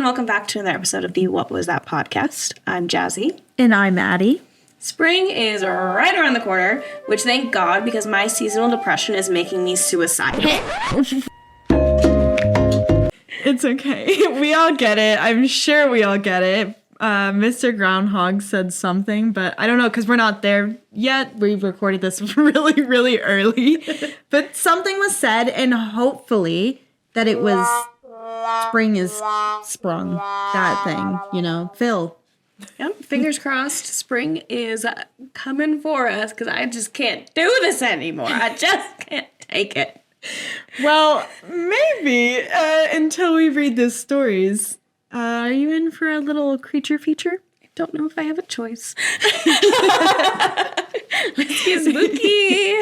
and welcome back to another episode of the What Was That podcast. I'm Jazzy. And I'm Addi. Spring is right around the corner, which thank God, because my seasonal depression is making me suicidal. It's okay. We all get it. I'm sure we all get it. Mr. Groundhog said something, but I don't know because we're not there yet. We recorded this really, really early. But something was said, and hopefully that it was spring is sprung. That thing, you know. Phil. Yep, fingers crossed. Spring is coming for us because I just can't do this anymore. I just can't take it. Well, maybe until we read the stories. Are you in for a little creature feature? I don't know if I have a choice. Let's get spooky.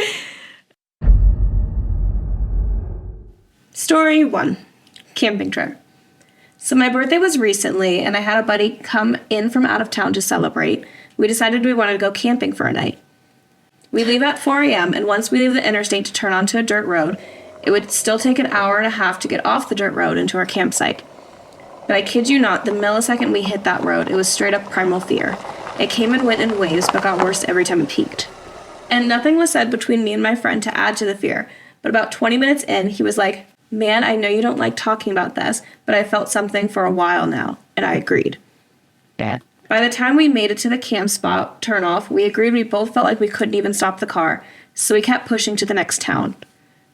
Story 1. Camping trip. So my birthday was recently, and I had a buddy come in from out of town to celebrate. We decided we wanted to go camping for a night. We leave at 4 a.m., and once we leave the interstate to turn onto a dirt road, it would still take an hour and a half to get off the dirt road into our campsite. But I kid you not, the millisecond we hit that road, it was straight up primal fear. It came and went in waves, but got worse every time it peaked. And nothing was said between me and my friend to add to the fear, but about 20 minutes in, he was like, "Man, I know you don't like talking about this, but I felt something for a while now," and I agreed. Yeah. By the time we made it to the camp spot turnoff, we agreed we both felt like we couldn't even stop the car, so we kept pushing to the next town.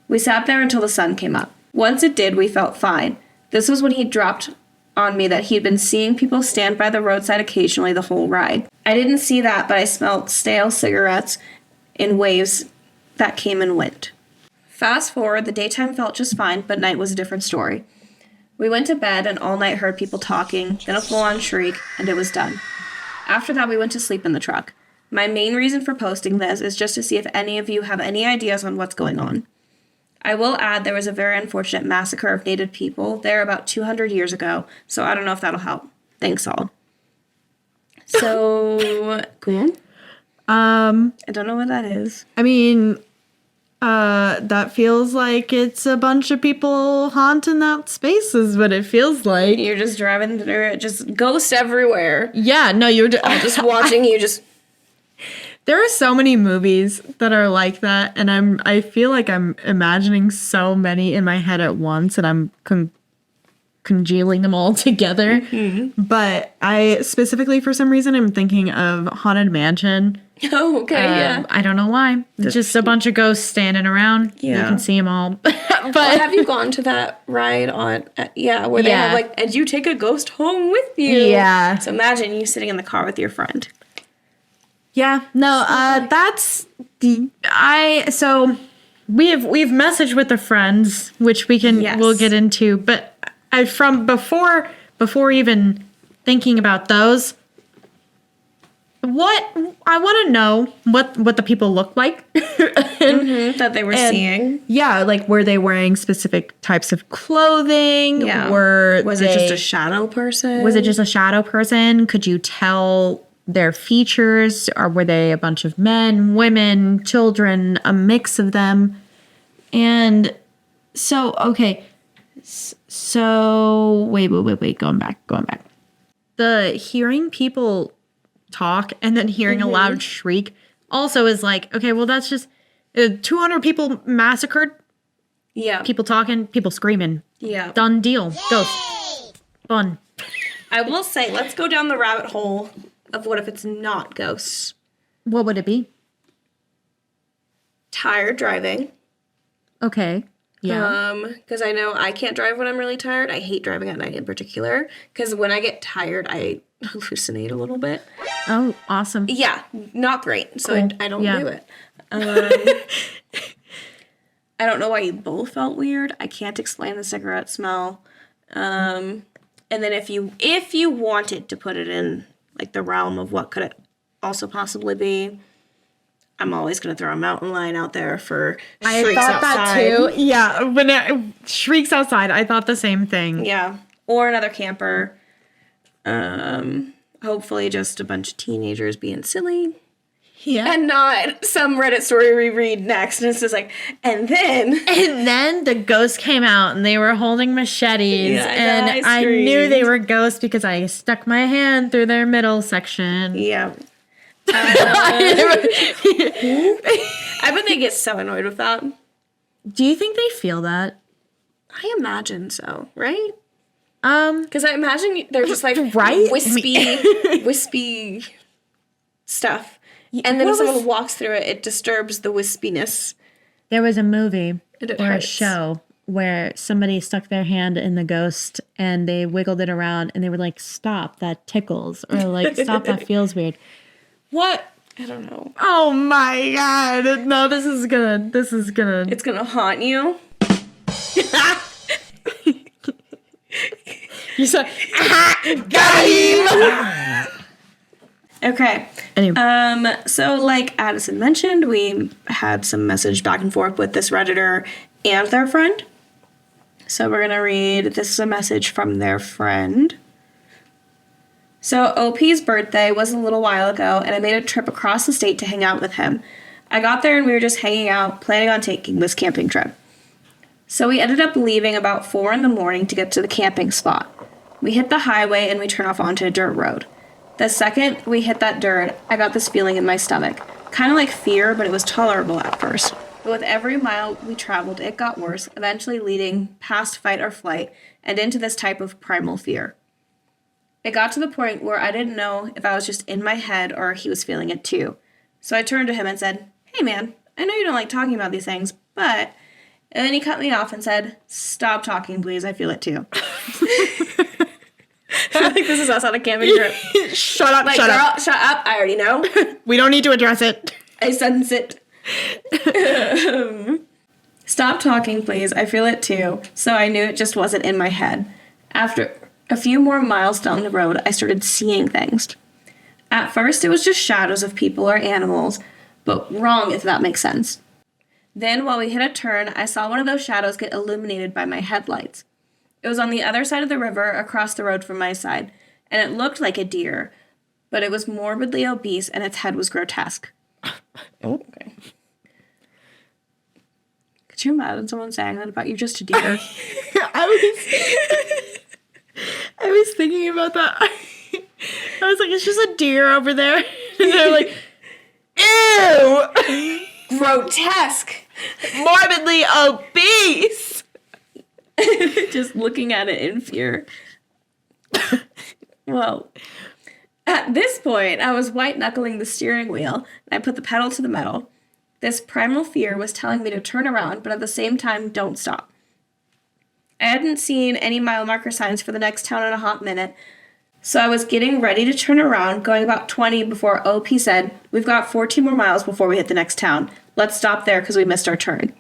We sat there until the sun came up. Once it did, we felt fine. This was when he dropped on me that he'd been seeing people stand by the roadside occasionally the whole ride. I didn't see that, but I smelled stale cigarettes in waves that came and went. Fast forward, the daytime felt just fine, but night was a different story. We went to bed and all night heard people talking, then a full-on shriek, and it was done. After that, we went to sleep in the truck. My main reason for posting this is just to see if any of you have any ideas on what's going on. I will add there was a very unfortunate massacre of Native people there about 200 years ago, so I don't know if that'll help. Thanks all. So, cool. I don't know what that is. I mean, that feels like it's a bunch of people haunting that space is what it feels like. You're just driving through it, just ghosts everywhere. Yeah, no, you're Just watching you just... There are so many movies that are like that, and I feel like I'm imagining so many in my head at once, and I'm congealing them all together. Mm-hmm. But I specifically, for some reason, I'm thinking of Haunted Mansion. Oh, okay, yeah. I don't know why. It's just a bunch of ghosts standing around. Yeah. You can see them all. But have you gone to that ride on, where they have like, and you take a ghost home with you? Yeah. So imagine you sitting in the car with your friend. Yeah, no, that's so we've messaged with the friends, which we'll get into, but from before even thinking about those, what I want to know what the people look like that they were seeing. Yeah, like were they wearing specific types of clothing? Yeah. Was it just a shadow person? Was it just a shadow person? Could you tell their features, or were they a bunch of men, women, children, a mix of them? And so, okay, so wait, going back. The hearing people talk and then hearing a loud shriek also is like, okay, well, that's just 200 people massacred. Yeah. People talking, people screaming. Yeah. Done deal. Ghost. Fun. I will say, let's go down the rabbit hole of what if it's not ghosts. What would it be? Tired driving. Okay. Yeah. Because I know I can't drive when I'm really tired. I hate driving at night in particular. Because when I get tired, I hallucinate a little bit. Oh, awesome. Yeah, not great. So cool. I don't do it. I don't know why you both felt weird. I can't explain the cigarette smell. And then if you wanted to put it in like the realm of what could it also possibly be, I'm always going to throw a mountain lion out there for shrieks outside. That too. Yeah, when it shrieks outside, I thought the same thing. Yeah, or another camper. Hopefully just a bunch of teenagers being silly. Yeah. And not some Reddit story we read next. And it's just like, and then the ghosts came out and they were holding machetes. Yeah, and I knew they were ghosts because I stuck my hand through their middle section. Yeah. I bet they get so annoyed with that. Do you think they feel that? I imagine so, right? Because I imagine they're just like right? wispy stuff. And then if someone walks through it, it disturbs the wispiness. There was a movie or hurts. a show where somebody stuck their hand in the ghost and they wiggled it around and they were like, stop, that tickles. Or like, stop, that feels weird. What? I don't know. Oh my God. No, this is gonna. It's gonna haunt you. You said, got him! Okay. Anyway. So like Addison mentioned, we had some message back and forth with this Redditor and their friend. So we're gonna read, this is a message from their friend. So OP's birthday was a little while ago, and I made a trip across the state to hang out with him. I got there and we were just hanging out, planning on taking this camping trip. So we ended up leaving about 4 a.m. to get to the camping spot. We hit the highway and we turned off onto a dirt road. The second we hit that dirt, I got this feeling in my stomach. Kind of like fear, but it was tolerable at first. But with every mile we traveled, it got worse, eventually leading past fight or flight and into this type of primal fear. It got to the point where I didn't know if I was just in my head or he was feeling it too. So I turned to him and said, "Hey man, I know you don't like talking about these things, but..." And then he cut me off and said, "Stop talking, please. I feel it too." I think this is us on a camping trip. Shut up, like, shut girl, up. Shut up. I already know. We don't need to address it. I sense it. Stop talking, please. I feel it too. So I knew it just wasn't in my head. After a few more miles down the road, I started seeing things. At first, it was just shadows of people or animals, but wrong if that makes sense. Then, while we hit a turn, I saw one of those shadows get illuminated by my headlights. It was on the other side of the river, across the road from my side, and it looked like a deer, but it was morbidly obese and its head was grotesque. Oh, okay. Could you imagine someone saying that about you, just a deer? I was thinking about that. I was like, it's just a deer over there. And they're like, ew! Grotesque! Morbidly obese! Just looking at it in fear. Well, at this point, I was white-knuckling the steering wheel, and I put the pedal to the metal. This primal fear was telling me to turn around, but at the same time, don't stop. I hadn't seen any mile marker signs for the next town in a hot minute, so I was getting ready to turn around, going about 20 before OP said, "We've got 14 more miles before we hit the next town. Let's stop there because we missed our turn."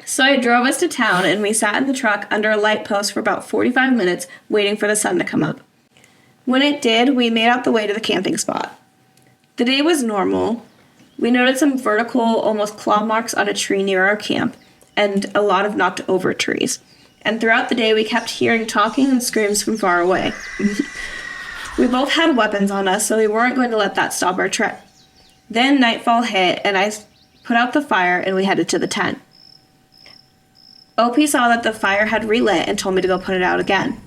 So I drove us to town, and we sat in the truck under a light post for about 45 minutes, waiting for the sun to come up. When it did, we made out the way to the camping spot. The day was normal. We noted some vertical, almost claw marks on a tree near our camp, and a lot of knocked over trees. And throughout the day, we kept hearing talking and screams from far away. We both had weapons on us, so we weren't going to let that stop our trip. Then nightfall hit, and I put out the fire, and we headed to the tent. OP saw that the fire had relit and told me to go put it out again.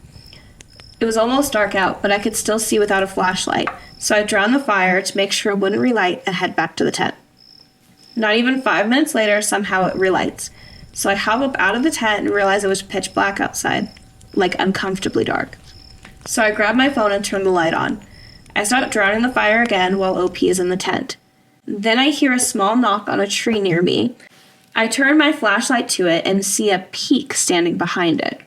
It was almost dark out, but I could still see without a flashlight, so I drowned the fire to make sure it wouldn't relight and head back to the tent. Not even 5 minutes later, somehow it relights. So I hop up out of the tent and realize it was pitch black outside, like uncomfortably dark. So I grab my phone and turn the light on. I start drowning the fire again while OP is in the tent. Then I hear a small knock on a tree near me. I turn my flashlight to it and see a peak standing behind it.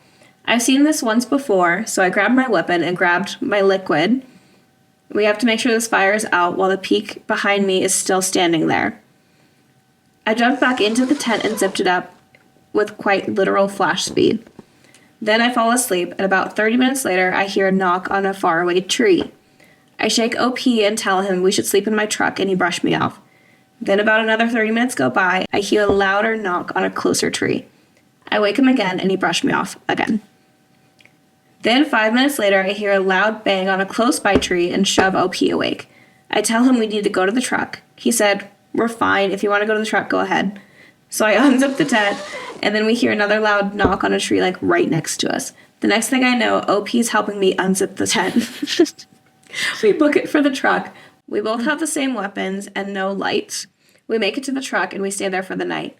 I've seen this once before, so I grabbed my weapon and grabbed my liquid. We have to make sure this fire is out while the peak behind me is still standing there. I jumped back into the tent and zipped it up with quite literal flash speed. Then I fall asleep, and about 30 minutes later, I hear a knock on a faraway tree. I shake OP and tell him we should sleep in my truck, and he brushed me off. Then about another 30 minutes go by, I hear a louder knock on a closer tree. I wake him again, and he brushed me off again. Then 5 minutes later, I hear a loud bang on a close-by tree and shove OP awake. I tell him we need to go to the truck. He said, We're fine. If you want to go to the truck, go ahead. So I unzip the tent, and then we hear another loud knock on a tree, like, right next to us. The next thing I know, OP's helping me unzip the tent. We book it for the truck. We both have the same weapons and no lights. We make it to the truck, and we stay there for the night.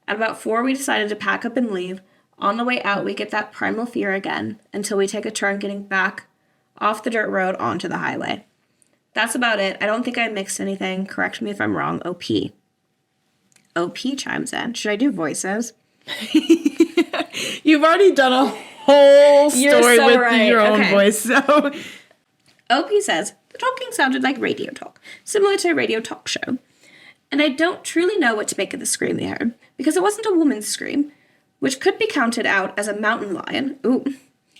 At about 4, we decided to pack up and leave. On the way out, we get that primal fear again, until we take a turn getting back off the dirt road onto the highway. That's about it. I don't think I mixed anything. Correct me if I'm wrong. OP. OP chimes in. Should I do voices? You've already done a whole story so with right. your own Okay. voice, so... OP says, the talking sounded like radio talk, similar to a radio talk show. And I don't truly know what to make of the scream they heard, because it wasn't a woman's scream, which could be counted out as a mountain lion. Ooh.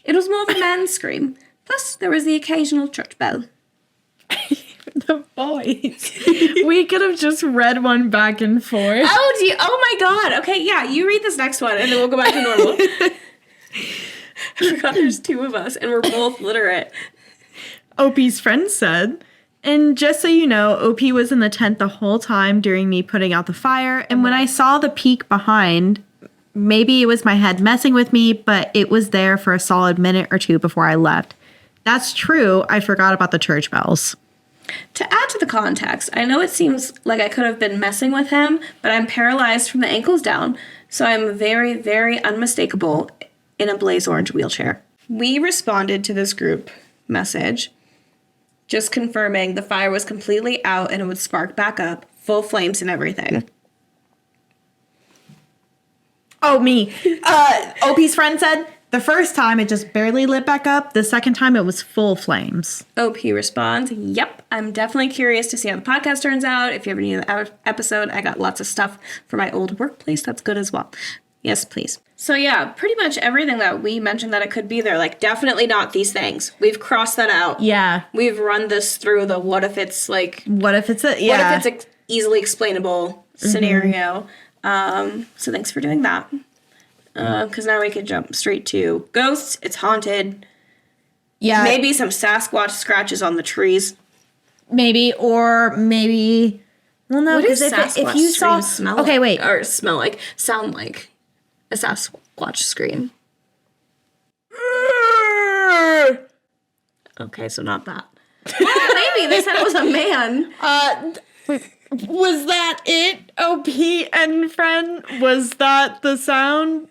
It was more of a man's scream. Plus, there was the occasional church bell. The voice. We could have just read one back and forth. Oh my god. Okay, yeah, you read this next one, and then we'll go back to normal. I forgot there's 2 of us, and we're both literate. OP's friend said, and just so you know, OP was in the tent the whole time during me putting out the fire, and when I saw the peak behind, maybe it was my head messing with me, but it was there for a solid minute or 2 before I left. That's true, I forgot about the church bells. To add to the context, I know it seems like I could have been messing with him, but I'm paralyzed from the ankles down, so I'm very, very unmistakable in a blaze orange wheelchair. We responded to this group message, just confirming the fire was completely out and it would spark back up, full flames and everything. Oh, me. OP's friend said, the first time it just barely lit back up. The second time it was full flames. OP responds, yep, I'm definitely curious to see how the podcast turns out. If you ever need an episode, I got lots of stuff for my old workplace. That's good as well. Yes, please. So yeah, pretty much everything that we mentioned that it could be there, like definitely not these things. We've crossed that out. Yeah. We've run this through the what if it's like... What if it's What if it's easily explainable scenario. So thanks for doing that. Because now we could jump straight to ghosts. It's haunted. Yeah. Maybe some Sasquatch scratches on the trees. Maybe, or maybe... Well, no, What does because Sasquatch if you saw... smell okay, like? wait. Or smell like, sound like a Sasquatch scream. Okay, so not that. Well, maybe. They said it was a man. Was that it, OP and friend? Was that the sound?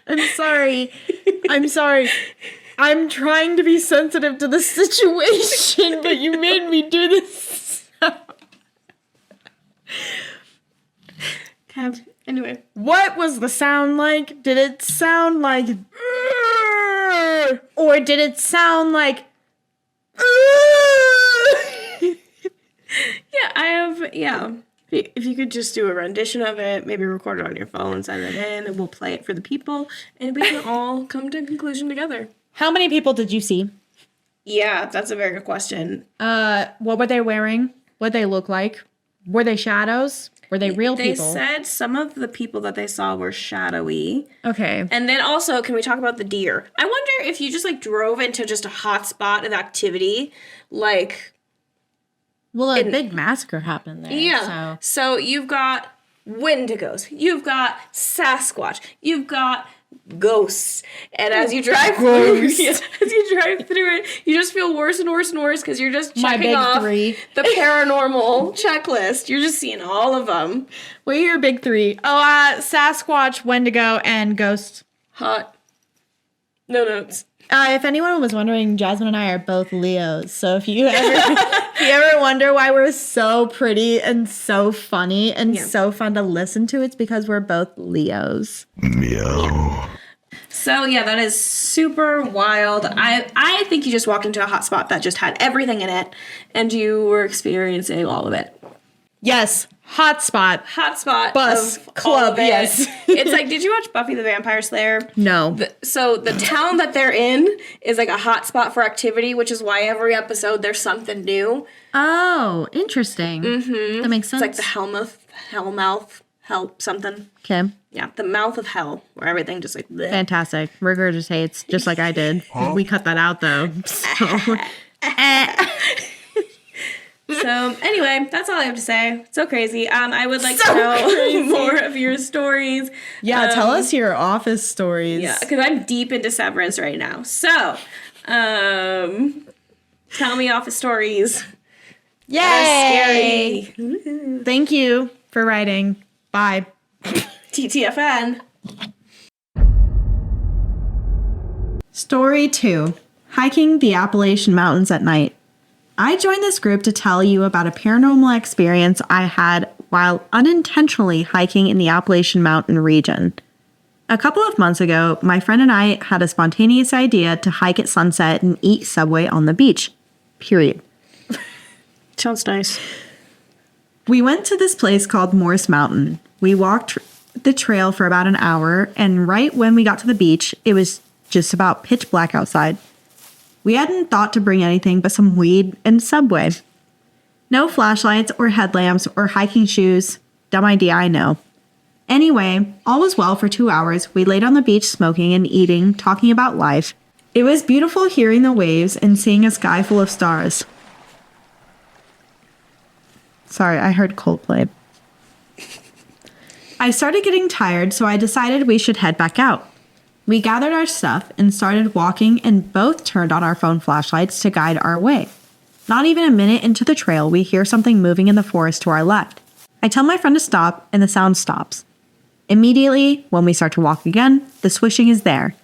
I'm sorry. I'm trying to be sensitive to the situation, but you made me do this. Anyway. What was the sound like? Did it sound like... Or did it sound like... Yeah. If you could just do a rendition of it, maybe record it on your phone, send it in, and we'll play it for the people, and we can all come to a conclusion together. How many people did you see? Yeah, that's a very good question. What were they wearing? What did they look like? Were they shadows? Were they real people? They said some of the people that they saw were shadowy. Okay. And then also, can we talk about the deer? I wonder if you just, like, drove into just a hot spot of activity, like... Well, a big massacre happened there. Yeah. So you've got Wendigos. You've got Sasquatch. You've got ghosts. And as you drive through it, you just feel worse and worse and worse because you're just checking off the paranormal checklist. You're just seeing all of them. What are your big 3? Oh, Sasquatch, Wendigo, and ghost. Hot. No notes. If anyone was wondering, Jasmine and I are both Leos. So if you ever wonder why we're so pretty and so funny and so fun to listen to, it's because we're both Leos. Meow. So yeah, that is super wild. I think you just walked into a hot spot that just had everything in it, and you were experiencing all of it. Yes, hotspot. Bus of club. Yes. It's like, did you watch Buffy the Vampire Slayer? No. So the town that they're in is like a hot spot for activity, which is why every episode there's something new. Oh, interesting. Mm-hmm. That makes sense. It's like the hell something. Okay. Yeah, the mouth of hell, where everything just like bleh. Fantastic. Regurgitates, just like I did. We cut that out, though. So anyway, that's all I have to say. It's so crazy. I would like to know more of your stories. Yeah, tell us your office stories. Yeah, because I'm deep into Severance right now. So, tell me office stories. Yay! Scary. Thank you for writing. Bye. TTFN. Story 2. Hiking the Appalachian Mountains at night. I joined this group to tell you about a paranormal experience I had while unintentionally hiking in the Appalachian Mountain region. A couple of months ago, my friend and I had a spontaneous idea to hike at sunset and eat Subway on the beach. Period. Sounds nice. We went to this place called Morse Mountain. We walked the trail for about an hour, and right when we got to the beach, it was just about pitch black outside. We hadn't thought to bring anything but some weed and Subway. No flashlights or headlamps or hiking shoes. Dumb idea, I know. Anyway, all was well for 2 hours. We laid on the beach smoking and eating, talking about life. It was beautiful hearing the waves and seeing a sky full of stars. Sorry, I heard Coldplay. I started getting tired, so I decided we should head back out. We gathered our stuff and started walking and both turned on our phone flashlights to guide our way. Not even a minute into the trail, we hear something moving in the forest to our left. I tell my friend to stop, and the sound stops. Immediately, when we start to walk again, the swishing is there,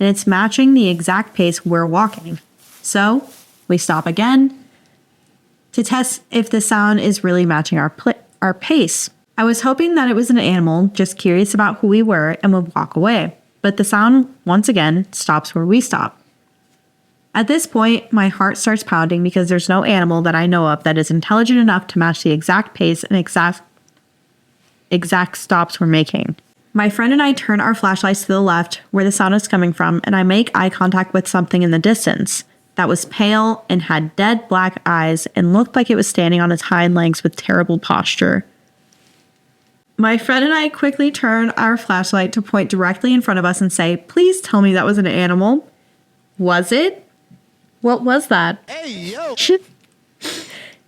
and it's matching the exact pace we're walking. So, we stop again to test if the sound is really matching our pace. I was hoping that it was an animal, just curious about who we were, and would walk away. But the sound, once again, stops where we stop. At this point, my heart starts pounding because there's no animal that I know of that is intelligent enough to match the exact pace and exact stops we're making. My friend and I turn our flashlights to the left, where the sound is coming from, and I make eye contact with something in the distance that was pale and had dead black eyes and looked like it was standing on its hind legs with terrible posture. My friend and I quickly turn our flashlight to point directly in front of us and say, "Please tell me that was an animal." Was it? What was that? Hey, yo!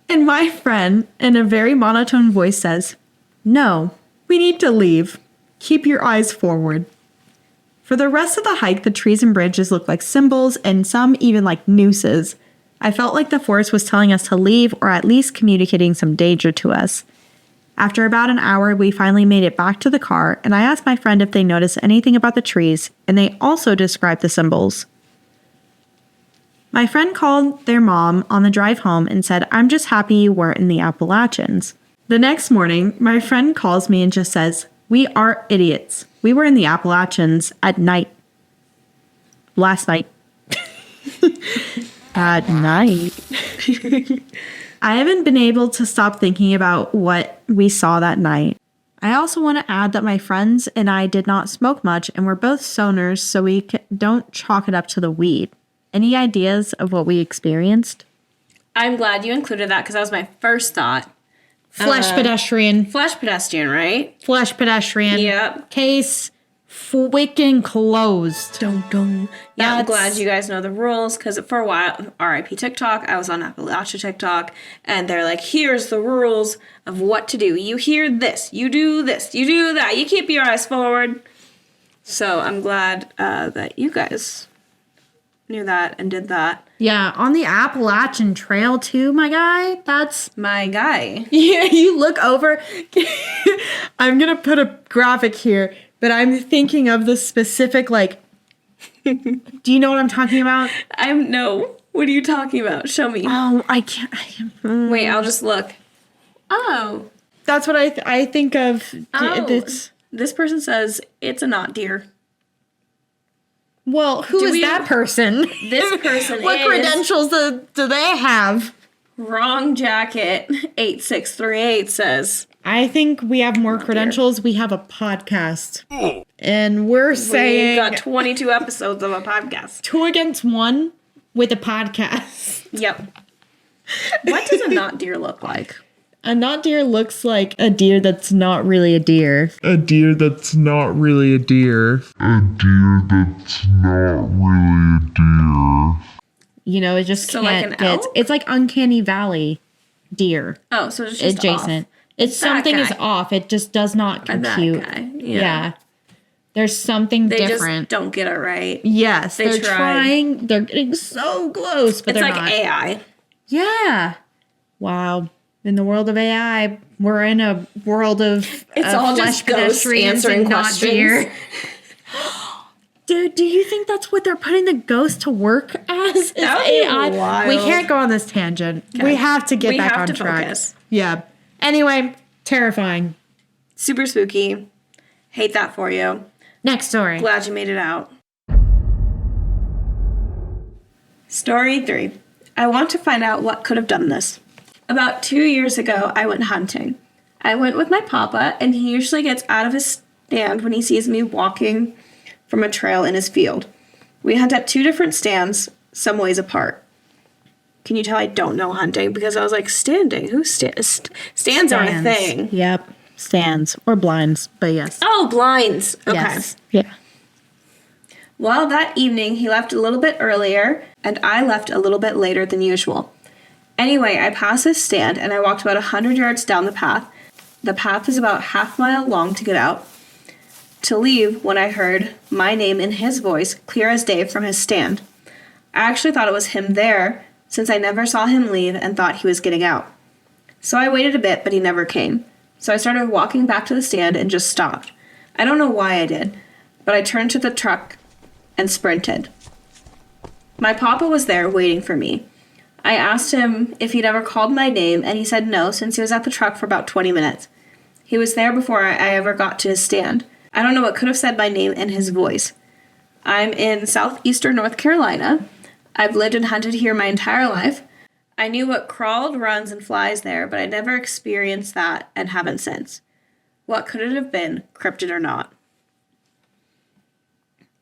And my friend, in a very monotone voice, says, "No, we need to leave. Keep your eyes forward." For the rest of the hike, the trees and branches looked like symbols and some even like nooses. I felt like the forest was telling us to leave or at least communicating some danger to us. After about an hour, we finally made it back to the car, and I asked my friend if they noticed anything about the trees, and they also described the symbols. My friend called their mom on the drive home and said, "I'm just happy you weren't in the Appalachians." The next morning, my friend calls me and just says, "We are idiots. We were in the Appalachians at night. Last night." At night. I haven't been able to stop thinking about what we saw that night. I also want to add that my friends and I did not smoke much and we're both stoners, so we don't chalk it up to the weed. Any ideas of what we experienced? I'm glad you included that because that was my first thought. Flesh pedestrian. Flesh pedestrian, right? Flesh pedestrian. Yep. Case freaking closed. Dun, dun. Yeah, I'm That's- glad you guys know the rules because for a while, RIP TikTok, I was on Appalachia TikTok, and they're like, here's the rules of what to do. You hear this, you do that, you keep your eyes forward. So I'm glad that you guys knew that and did that. Yeah, on the Appalachian Trail too, my guy. That's My guy. yeah. You look over. I'm gonna put a graphic here, but I'm thinking of the specific like. Do you know what I'm talking about? No. What are you talking about? Show me. Oh, I can't. Wait, I'll just look. Oh. That's what I think of. Oh. It's, This person says it's a not deer. well, who Do is we- that person? This person What is credentials do they have? Wrong Jacket 8638 says. I think we have more credentials. We have a podcast. And we're saying We got 22 episodes of a podcast. 2 against 1 with a podcast. Yep. What does a not deer look like? A not deer looks like a deer that's not really a deer. A deer that's not really a deer. A deer that's not really a deer. You know, it just So like can't an get. elk? It's like uncanny valley deer. Oh, so it's just Adjacent. off. It's That something is guy. off. It just does not That compute. guy. Yeah. There's something They different. just don't get it right. Yes, They they're tried. trying. They're getting so close, but It's they're like not. AI. Yeah. Wow. In the world of AI, we're in a world of It's all flesh just ghosts pedestrians answering and not questions. deer. Dude, do you think that's what they're putting the ghost to work as? Is That would be AI? wild. We can't go on this tangent. Okay. We have to get We back have on to track. focus. Yeah. Anyway, terrifying. Super spooky. Hate that for you. Next story. Glad you made it out. Story 3. I want to find out what could have done this. About 2 years ago, I went hunting. I went with my papa, and he usually gets out of his stand when he sees me walking from a trail in his field. We hunt at 2 different stands, some ways apart. Can you tell I don't know hunting? Because I was like, standing? Who stands are a thing. Yep. Stands. Or blinds, but yes. Oh, blinds. Okay. Yes. Yeah. Well, that evening, he left a little bit earlier, and I left a little bit later than usual. Anyway, I passed this stand, and I walked about 100 yards down the path. The path is about half-mile long to get out. To leave when I heard my name in his voice, clear as day from his stand. I actually thought it was him there, since I never saw him leave and thought he was getting out. So I waited a bit, but he never came. So I started walking back to the stand and just stopped. I don't know why I did, but I turned to the truck and sprinted. My papa was there waiting for me. I asked him if he'd ever called my name, and he said no, since he was at the truck for about 20 minutes. He was there before I ever got to his stand. I don't know what could have said my name in his voice. I'm in southeastern North Carolina. I've lived and hunted here my entire life. I knew what crawled, runs, and flies there, but I never experienced that and haven't since. What could it have been, cryptid or not?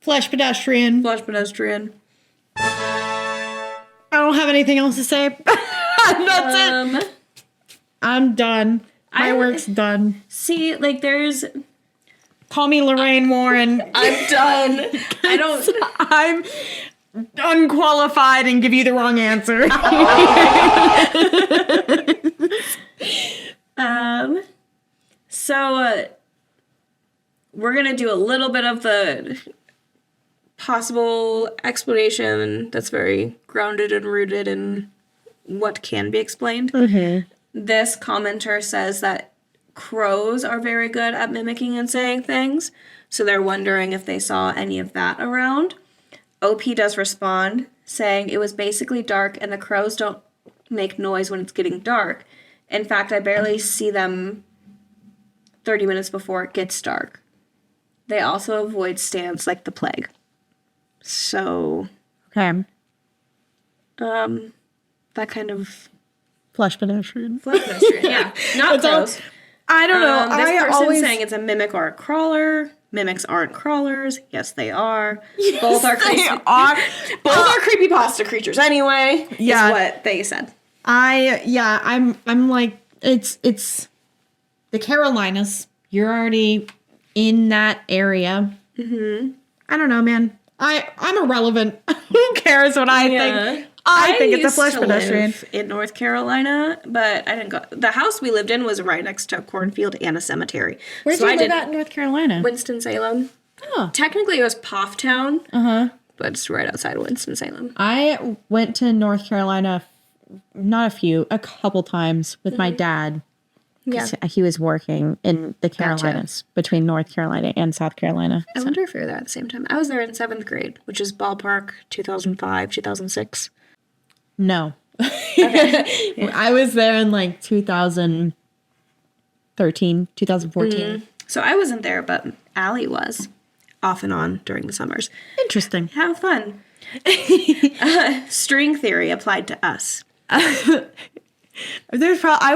Flesh pedestrian. Flesh pedestrian. I don't have anything else to say. That's it. I'm done. My work's done. See, like, there's... Call me Lorraine Warren. I'm done. I don't... I'm unqualified and give you the wrong answer. So, we're going to do a little bit of the possible explanation that's very grounded and rooted in what can be explained. Mm-hmm. This commenter says that crows are very good at mimicking and saying things, so they're wondering if they saw any of that around. OP does respond, saying it was basically dark and the crows don't make noise when it's getting dark. In fact, I barely see them 30 minutes before it gets dark. They also avoid stands like the plague. So, Okay. that kind of... Flesh pedestrian. yeah, not It's all- crows. I don't know. This I person's always saying it's a mimic or a crawler. Mimics aren't crawlers. Yes, they are. Both are creepy. Both are creepypasta creatures. Anyway, Yeah. is what they said. I'm like it's the Carolinas. You're already in that area. Mm-hmm. I don't know, man. I'm irrelevant. Who cares what I think? I think it's a used flesh to pedestrian. live in North Carolina, but I didn't go. The house we lived in was right next to a cornfield and a cemetery. Where'd so you I live did at in North Carolina? Winston-Salem. Oh. Technically, it was Pofftown, but it's right outside Winston-Salem. I went to North Carolina, a couple times with my dad. Yeah. He was working in the Carolinas between North Carolina and South Carolina. I wonder if we were there at the same time. I was there in 7th grade, which is ballpark 2005, 2006. No. I was there in like 2013, 2014. So I wasn't there, but Allie was off and on during the summers. Interesting. Have fun. String theory applied to us. I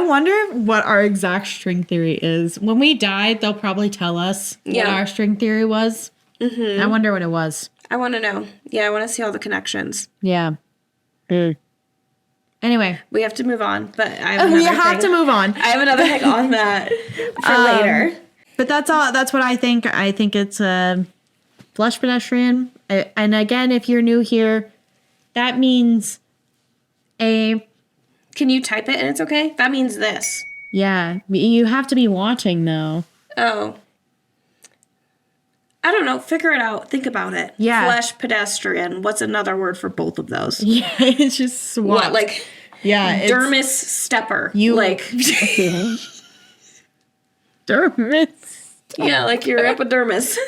wonder what our exact string theory is. When we die, they'll probably tell us what our string theory was. Mm-hmm. I wonder what it was. I want to know. Yeah, I want to see all the connections. Yeah. Anyway. We have to move on, but I have We another have to thing. move on. I have another thing on that for later. But that's all. That's what I think. I think it's a flush pedestrian. And again, if you're new here, that means a... Can you type it and it's okay? That means this. Yeah. You have to be watching, though. Oh. I don't know. Figure it out. Think about it. Yeah. Flesh pedestrian. What's another word for both of those? Yeah, it's just swapped. What, like yeah, dermis stepper? You like dermis. yeah, like your epidermis.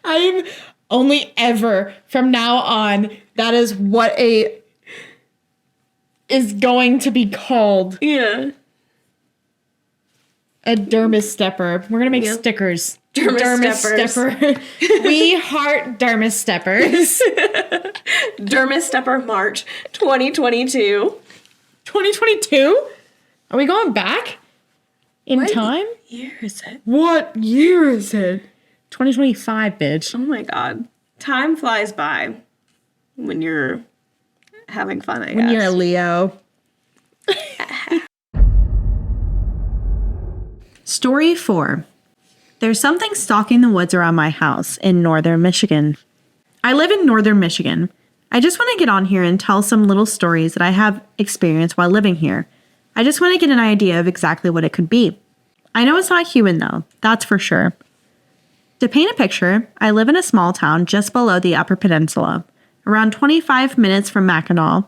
I'm only ever from now on. That is what is going to be called. Yeah. A dermis stepper. We're gonna make stickers. Dermis stepper. We heart dermis steppers. Dermis stepper March 2022. 2022? Are we going back in time? What year is it? What year is it? 2025, bitch. Oh my god. Time flies by when you're having fun, I guess. When you're a Leo. Story 4. There's something stalking the woods around my house in northern Michigan. I live in northern Michigan. I just want to get on here and tell some little stories that I have experienced while living here. I just want to get an idea of exactly what it could be. I know it's not human though, that's for sure. To paint a picture, I live in a small town just below the Upper Peninsula, around 25 minutes from Mackinac.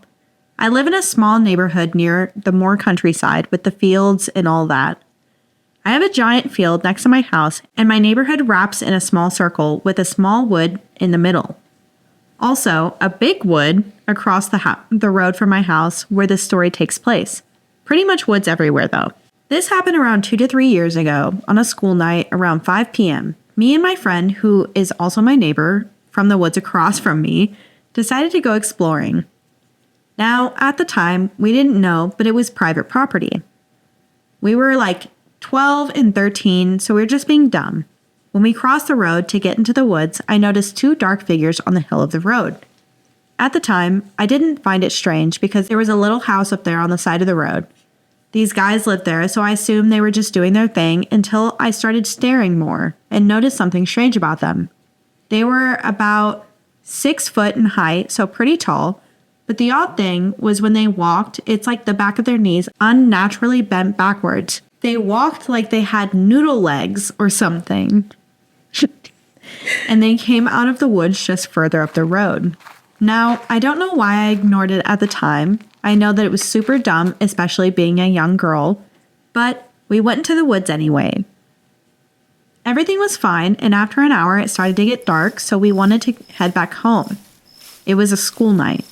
I live in a small neighborhood near the more countryside with the fields and all that. I have a giant field next to my house, and my neighborhood wraps in a small circle with a small wood in the middle. Also, a big wood across the road from my house where this story takes place. Pretty much woods everywhere, though. This happened around 2 to 3 years ago on a school night around 5 p.m. Me and my friend, who is also my neighbor from the woods across from me, decided to go exploring. Now, at the time, we didn't know, but it was private property. We were like 12 and 13, so we were just being dumb. When we crossed the road to get into the woods, I noticed 2 dark figures on the hill of the road. At the time, I didn't find it strange because there was a little house up there on the side of the road. These guys lived there, so I assumed they were just doing their thing until I started staring more and noticed something strange about them. They were about 6 foot in height, so pretty tall, but the odd thing was when they walked, it's like the back of their knees unnaturally bent backwards. They walked like they had noodle legs or something. And they came out of the woods just further up the road. Now, I don't know why I ignored it at the time. I know that it was super dumb, especially being a young girl, but we went into the woods anyway. Everything was fine, and after an hour, it started to get dark, so we wanted to head back home. It was a school night.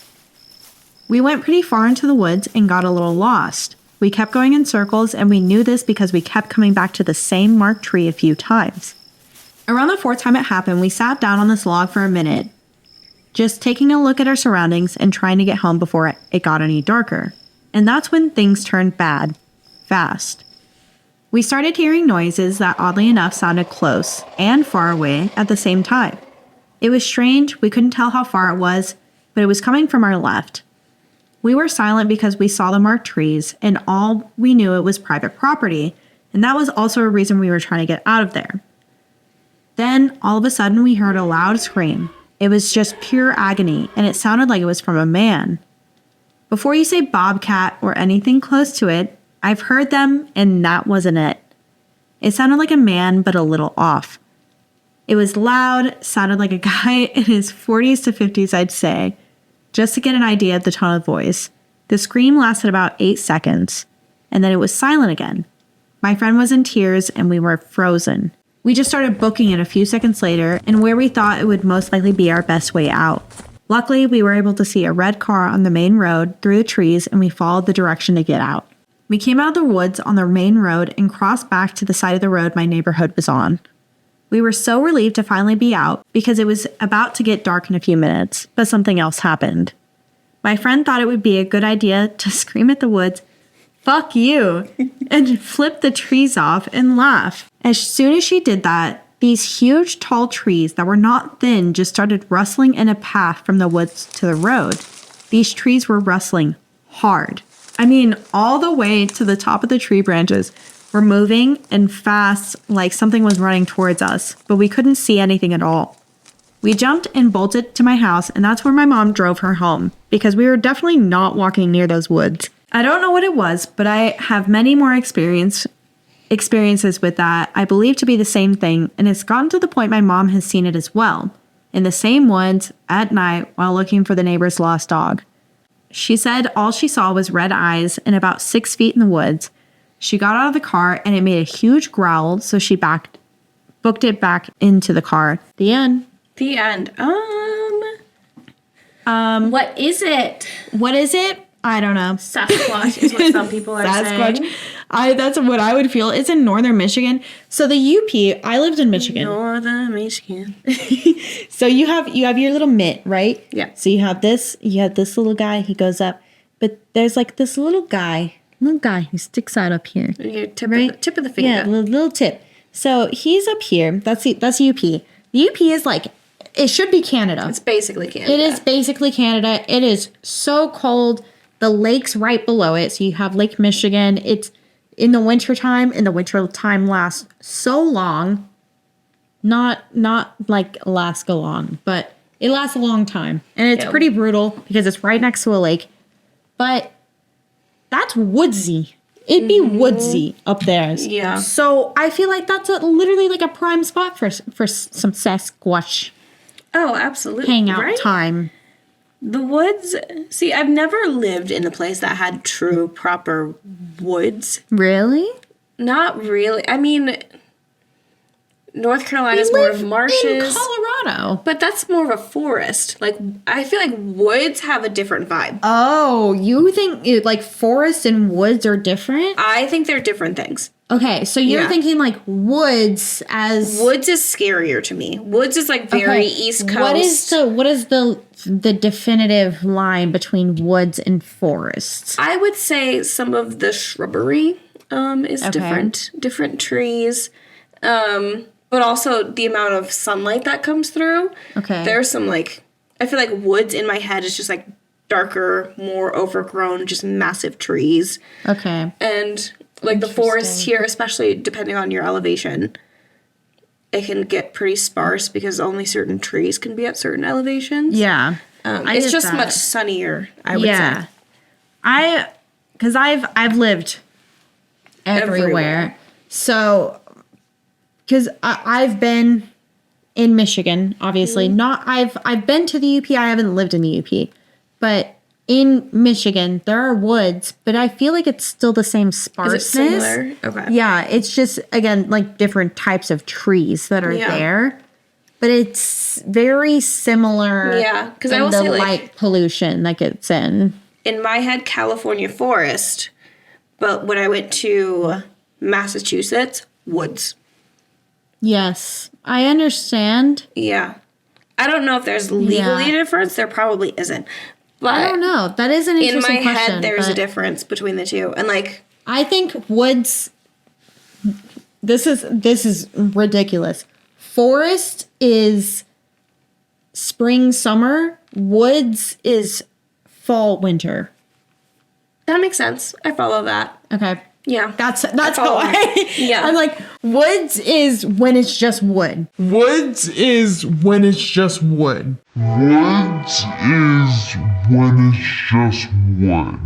We went pretty far into the woods and got a little lost. We kept going in circles, and we knew this because we kept coming back to the same marked tree a few times. Around the 4th time it happened, we sat down on this log for a minute, just taking a look at our surroundings and trying to get home before it got any darker. And that's when things turned bad, fast. We started hearing noises that oddly enough sounded close and far away at the same time. It was strange, we couldn't tell how far it was, but it was coming from our left. We were silent because we saw the marked trees, and all we knew it was private property, and that was also a reason we were trying to get out of there. Then, all of a sudden, we heard a loud scream. It was just pure agony, and it sounded like it was from a man. Before you say bobcat or anything close to it, I've heard them, and that wasn't it. It sounded like a man, but a little off. It was loud, sounded like a guy in his 40s to 50s, I'd say. Just to get an idea of the tone of voice, the scream lasted about 8 seconds, and then it was silent again. My friend was in tears, and we were frozen. We just started booking it a few seconds later, and where we thought it would most likely be our best way out. Luckily, we were able to see a red car on the main road through the trees, and we followed the direction to get out. We came out of the woods on the main road and crossed back to the side of the road my neighborhood was on. We were so relieved to finally be out because it was about to get dark in a few minutes, but something else happened. My friend thought it would be a good idea to scream at the woods, "Fuck you," and flip the trees off and laugh. As soon as she did that, these huge tall trees that were not thin just started rustling in a path from the woods to the road. these trees were rustling hard. I mean, all the way to the top of the tree branches were moving and fast, like something was running towards us, but we couldn't see anything at all. We jumped and bolted to my house, and that's where my mom drove her home, because we were definitely not walking near those woods. I don't know what it was, but I have many more experiences with that I believe to be the same thing, and it's gotten to the point my mom has seen it as well, in the same woods at night while looking for the neighbor's lost dog. She said all she saw was red eyes and about 6 feet in the woods. She got out of the car and it made a huge growl, so she booked it back into the car. The end. The end. What is it? What is it? I don't know. Sasquatch is what some people are saying. That's what I would feel. It's in northern Michigan. So the UP, I lived in Michigan. Northern Michigan. So you have your little mitt, right? Yeah. So you have this little guy, he goes up. But there's like this little guy who sticks out up here. Your tip, right? tip of the finger. Yeah, little tip. So he's up here. That's UP. The UP is like, it should be Canada. It's basically Canada. It is basically Canada. It is so cold. The lake's right below it. So you have Lake Michigan. It's in the wintertime, and the wintertime lasts so long. Not like Alaska long, but it lasts a long time. And it's pretty brutal because it's right next to a lake. But that's woodsy. It'd be woodsy up there. Yeah. So I feel like that's literally like a prime spot for some Sasquatch Oh, absolutely. hangout time. The woods. See, I've never lived in a place that had true, proper woods. Really? Not really. I mean, North Carolina is more of marshes. In Colorado. But that's more of a forest. Like, I feel like woods have a different vibe. Oh, you think like forest and woods are different? I think they're different things. Okay, so you're thinking like woods as Woods is scarier to me. Woods is like very East Coast. What is the definitive line between woods and forests? I would say some of the shrubbery is different. Different trees. But also the amount of sunlight that comes through. Okay. There's some like, I feel like woods in my head is just like darker, more overgrown, just massive trees. Okay. And like the forest here, especially depending on your elevation, it can get pretty sparse because only certain trees can be at certain elevations. Yeah. It's just much sunnier, I would say. Because I've lived everywhere. So, because I've been in Michigan, obviously. I've been to the UP. I haven't lived in the UP. But in Michigan, there are woods, but I feel like it's still the same sparseness. Is it similar? Okay. Yeah, it's just, again, like different types of trees that are there. But it's very similar. Yeah, because I will the say like light pollution that gets in my head, California forest, but when I went to Massachusetts, woods. Yes, I understand. Yeah. I don't know if there's legally a difference. There probably isn't. But I don't know. That is an interesting in my question. head, there's a difference between the two. And like, I think woods. This is ridiculous. Forest is spring, summer. Woods is fall, winter. that makes sense. I follow that. Okay. Yeah. That's how Yeah. I'm like, woods is when it's just wood. Woods is when it's just wood. Woods is when it's just wood.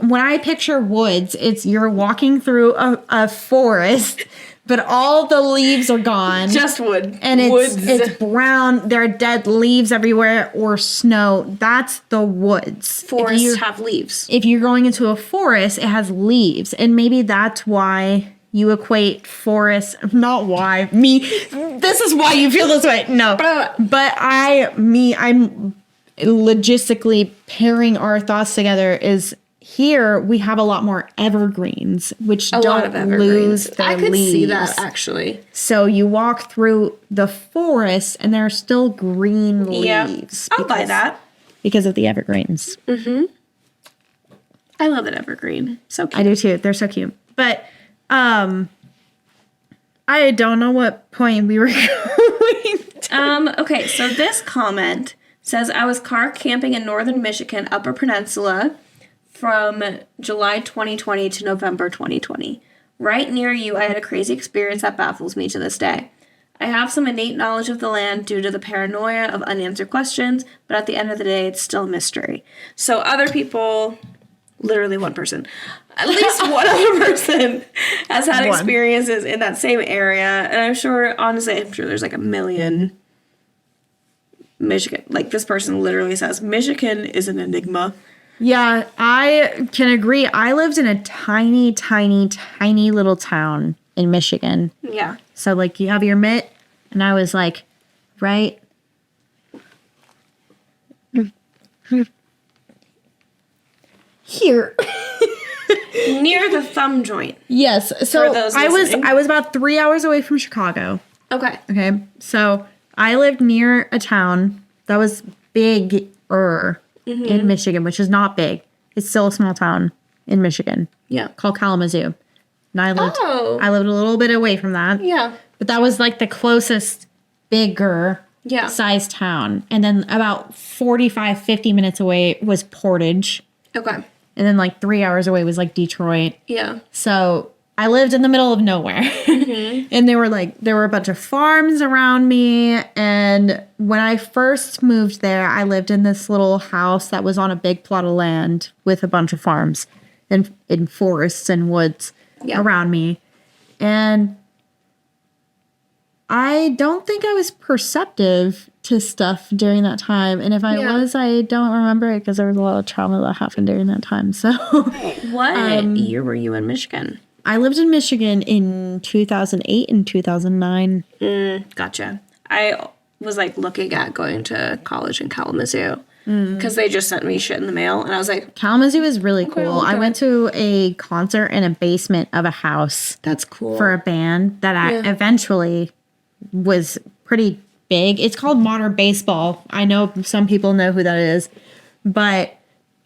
When I picture woods, it's you're walking through a forest, but all the leaves are gone. Just wood. And Woods. it's brown. There are dead leaves everywhere or snow. That's the woods. Forests have leaves. If you're going into a forest, it has leaves. And maybe that's why you equate forest. Not why. Me. This is why you feel this way. No. But I'm logistically pairing our thoughts together is here we have a lot more evergreens, which don't lose their I could leaves. see that actually. So you walk through the forest and there are still green leaves. I'll buy that. Because of the evergreens. I love an evergreen. So cute. I do too. They're so cute. But I don't know what point we were going to. Okay, so this comment Says, I was car camping in northern Michigan, Upper Peninsula, from July 2020 to November 2020. Right near you, I had a crazy experience that baffles me to this day. I have some innate knowledge of the land due to the paranoia of unanswered questions, but at the end of the day, it's still a mystery. So other people, literally one person, at least one other person has had experiences in that same area. And I'm sure there's like a million Michigan. Like this person literally says, Michigan is an enigma. Yeah, I can agree. I lived in a tiny, tiny, tiny little town in Michigan. Yeah. So, like, you have your mitt, and I was, like, right here. Near the thumb joint. Yes. So, I was about 3 hours away from Chicago. Okay. Okay. So, I lived near a town that was bigger in Michigan, which is not big. It's still a small town in Michigan. Yeah. Called Kalamazoo. And I lived a little bit away from that. Yeah. But that was like the closest bigger sized town. And then about 45, 50 minutes away was Portage. Okay. And then like 3 hours away was like Detroit. Yeah. So I lived in the middle of nowhere. And there were a bunch of farms around me. And when I first moved there, I lived in this little house that was on a big plot of land with a bunch of farms and in forests and woods around me. And I don't think I was perceptive to stuff during that time. And if I was, I don't remember it because there was a lot of trauma that happened during that time. So what year were you in Michigan? I lived in Michigan in 2008 and 2009. Gotcha. I was like looking at going to college in Kalamazoo because they just sent me shit in the mail. And I was like, Kalamazoo is really cool. I went to a concert in a basement of a house. That's cool. For a band that I eventually was pretty big. It's called Modern Baseball. I know some people know who that is. But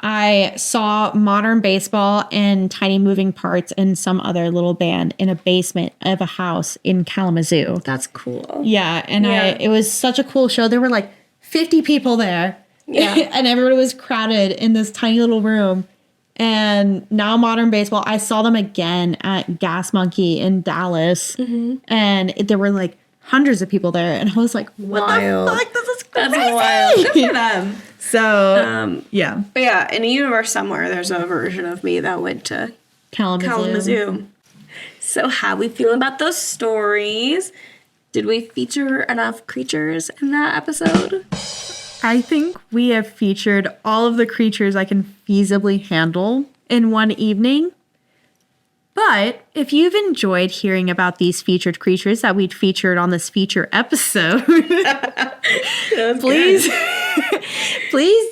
I saw Modern Baseball and Tiny Moving Parts and some other little band in a basement of a house in Kalamazoo. That's cool. Yeah, and it was such a cool show. There were like 50 people there. Yeah. And everybody was crowded in this tiny little room. And now Modern Baseball, I saw them again at Gas Monkey in Dallas. And there were like hundreds of people there. And I was like, what the fuck? This is crazy. That's wild. Good for them. So, yeah. But yeah, in a universe somewhere, there's a version of me that went to Kalamazoo. So how we feeling about those stories? Did we feature enough creatures in that episode? I think we have featured all of the creatures I can feasibly handle in one evening. But if you've enjoyed hearing about these featured creatures that we'd featured on this feature episode, please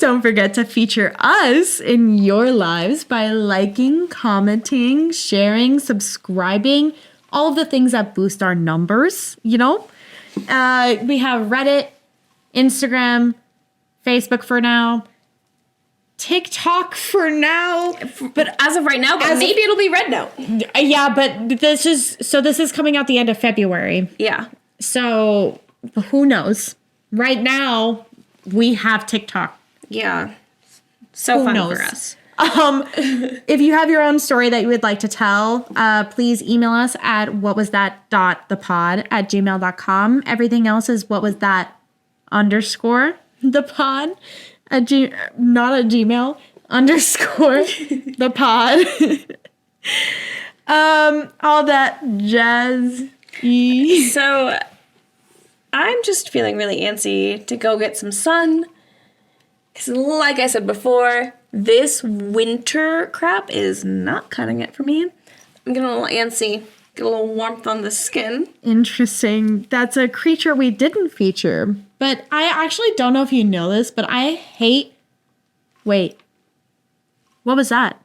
don't forget to feature us in your lives by liking, commenting, sharing, subscribing, all of the things that boost our numbers, you know? We have Reddit, Instagram, Facebook for now, TikTok for now, but as of right now, maybe it'll be Red Note. Yeah, but this is coming out the end of February. Yeah. So who knows? Right now, we have TikTok. Yeah. So fun for us. If you have your own story that you would like to tell, please email us at whatwasthat.thepod@gmail.com. Everything else is whatwasthat_thepod. Not at Gmail, _ the pod. All that jazz. So I'm just feeling really antsy to go get some sun. Because like I said before, this winter crap is not cutting it for me. I'm getting a little antsy. Get a little warmth on the skin. Interesting. That's a creature we didn't feature. But I actually don't know if you know this, but I hate... Wait. What was that?